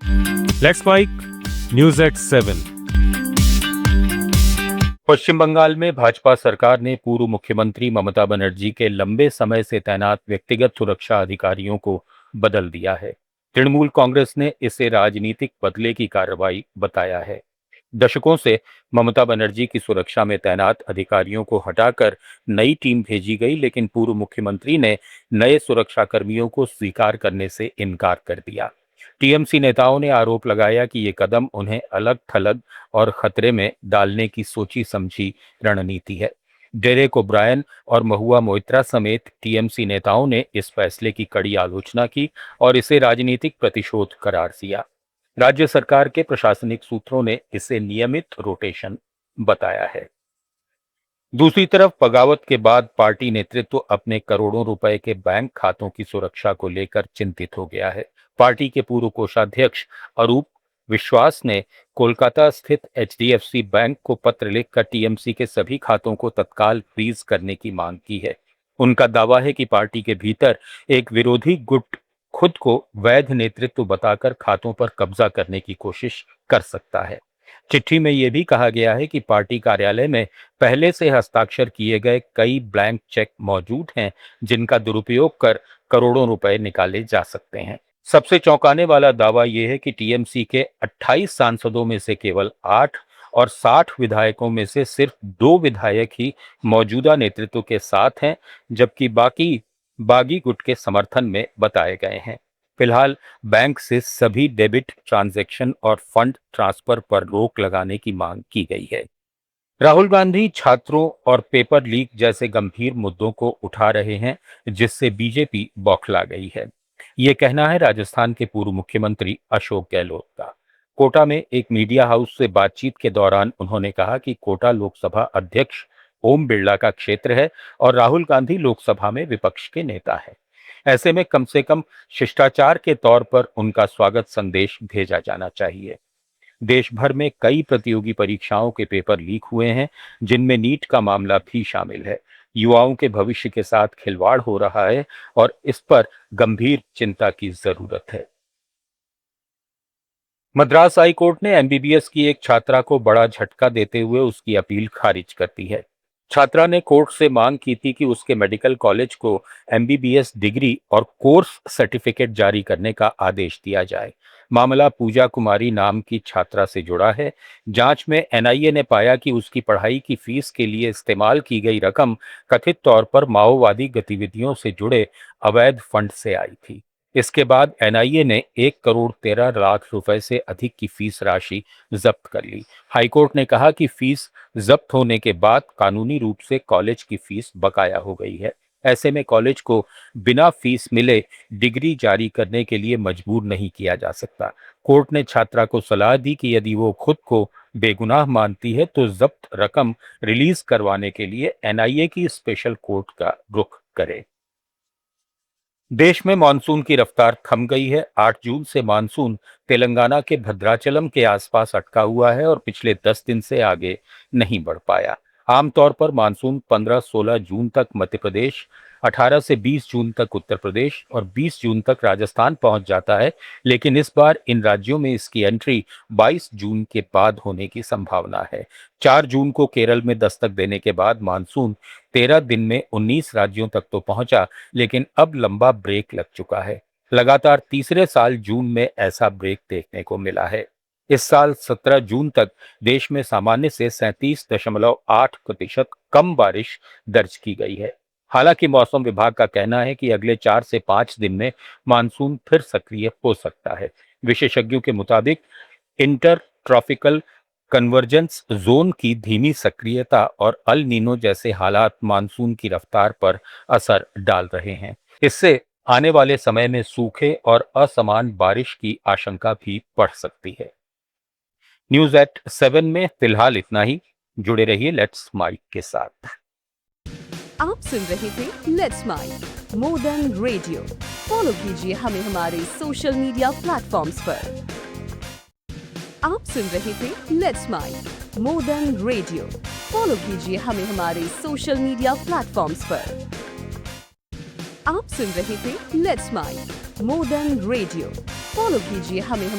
Let's mic news at 7। Paschim Bengal में भाजपा सरकार ने पूर्व मुख्यमंत्री ममता बनर्जी के लंबे समय से तैनात व्यक्तिगत सुरक्षा अधिकारियों को बदल दिया है। तृणमूल कांग्रेस ने इसे राजनीतिक बदले की कार्रवाई बताया है। दशकों से ममता बनर्जी की सुरक्षा में तैनात अधिकारियों को हटाकर नई टीम भेजी गई, लेकिन पूर्व मुख्यमंत्री ने नए सुरक्षा कर्मियों को स्वीकार करने से इनकार कर दिया। टीएमसी नेताओं ने आरोप लगाया कि ये कदम उन्हें अलग थलग और खतरे में डालने की सोची समझी रणनीति है। डेरेक ओब्रायन और महुआ मोइत्रा समेत टीएमसी नेताओं ने इस फैसले की कड़ी आलोचना की और इसे राजनीतिक प्रतिशोध करार दिया। राज्य सरकार के प्रशासनिक सूत्रों ने इसे नियमित रोटेशन बताया है। दूसरी तरफ बगावत के बाद पार्टी नेतृत्व अपने करोड़ों रुपए के बैंक खातों की सुरक्षा को लेकर चिंतित हो गया है। पार्टी के पूर्व कोषाध्यक्ष अरूप विश्वास ने कोलकाता स्थित एचडीएफसी बैंक को पत्र लिखकर टीएमसी के सभी खातों को तत्काल फ्रीज करने की मांग की है। उनका दावा है कि पार्टी के भीतर एक विरोधी गुट खुद को वैध नेतृत्व बताकर खातों पर कब्जा करने की कोशिश कर सकता है। चिट्ठी में यह भी कहा गया है कि पार्टी कार्यालय में पहले से हस्ताक्षर किए गए कई ब्लैंक चेक मौजूद हैं, जिनका दुरुपयोग कर करोड़ों रुपए निकाले जा सकते हैं। सबसे चौंकाने वाला दावा यह है कि टीएमसी के 28 सांसदों में से केवल 8 और 60 विधायकों में से सिर्फ 2 विधायक ही मौजूदा नेतृत्व के साथ हैं, जबकि बाकी बागी गुट के समर्थन में बताए गए हैं। फिलहाल बैंक से सभी डेबिट ट्रांजैक्शन और फंड ट्रांसफर पर रोक लगाने की मांग की गई है। राहुल गांधी छात्रों और पेपर लीक जैसे गंभीर मुद्दों को उठा रहे हैं, जिससे बीजेपी बौखला गई है। ये कहना है राजस्थान के पूर्व मुख्यमंत्री अशोक गहलोत का। कोटा में एक मीडिया हाउस से बातचीत के दौरान उन्होंने कहा कि कोटा लोकसभा अध्यक्ष ओम बिरला का क्षेत्र है और राहुल गांधी लोकसभा में विपक्ष के नेता है। ऐसे में कम से कम शिष्टाचार के तौर पर उनका स्वागत संदेश भेजा जाना चाहिए। देश भर में कई प्रतियोगी परीक्षाओं के पेपर लीक हुए हैं, जिनमें नीट का मामला भी शामिल है। युवाओं के भविष्य के साथ खिलवाड़ हो रहा है और इस पर गंभीर चिंता की जरूरत है। मद्रास हाई कोर्ट ने एमबीबीएस की एक छात्रा को बड़ा झटका देते हुए उसकी अपील खारिज कर दी है। छात्रा ने कोर्ट से मांग की थी कि उसके मेडिकल कॉलेज को एमबीबीएस डिग्री और कोर्स सर्टिफिकेट जारी करने का आदेश दिया जाए। मामला पूजा कुमारी नाम की छात्रा से जुड़ा है। जांच में एनआईए ने पाया कि उसकी पढ़ाई की फीस के लिए इस्तेमाल की गई रकम कथित तौर पर माओवादी गतिविधियों से जुड़े अवैध फंड से आई थी। इसके बाद एनआईए ने 1,13,00,000 रुपए से अधिक की फीस राशि जब्त कर ली। हाईकोर्ट ने कहा कि फीस जब्त होने के बाद कानूनी रूप से कॉलेज की फीस बकाया हो गई है। ऐसे में कॉलेज को बिना फीस मिले डिग्री जारी करने के लिए मजबूर नहीं किया जा सकता। कोर्ट ने छात्रा को सलाह दी कि यदि वो खुद को बेगुनाह मानती है तो जब्त रकम रिलीज करवाने के लिए एनआईए की स्पेशल कोर्ट का रुख करे। देश में मानसून की रफ्तार थम गई है। 8 जून से मानसून तेलंगाना के भद्राचलम के आसपास अटका हुआ है और पिछले 10 दिन से आगे नहीं बढ़ पाया। आमतौर पर मानसून 15-16 जून तक मध्य प्रदेश, 18 से 20 जून तक उत्तर प्रदेश और 20 जून तक राजस्थान पहुंच जाता है, लेकिन इस बार इन राज्यों में इसकी एंट्री 22 जून के बाद होने की संभावना है। 4 जून को केरल में दस्तक देने के बाद मानसून 13 दिन में 19 राज्यों तक तो पहुंचा, लेकिन अब लंबा ब्रेक लग चुका है। लगातार तीसरे साल जून में ऐसा ब्रेक देखने को मिला है। इस साल 17 जून तक देश में सामान्य से 37.8% कम बारिश दर्ज की गई है। हालांकि मौसम विभाग का कहना है कि अगले 4 से 5 दिन में मानसून फिर सक्रिय हो सकता है। विशेषज्ञों के मुताबिक इंटर ट्रॉपिकल कन्वर्जेंस जोन की धीमी सक्रियता और अल नीनो जैसे हालात मानसून की रफ्तार पर असर डाल रहे हैं। इससे आने वाले समय में सूखे और असमान बारिश की आशंका भी बढ़ सकती है। न्यूज एट 7 में फिलहाल इतना ही। जुड़े रहिए लेट्स माइक के साथ। आप सुन रहे थे let's mic more than radio. Follow कीजिए हमें हमारे सोशल मीडिया प्लेटफॉर्म्स पर। आप सुन रहे थे let's mic more than radio. Follow कीजिए हमें हमारे सोशल मीडिया प्लेटफॉर्म्स पर। आप सुन रहे थे let's mic more than radio. Follow कीजिए हमें हमारे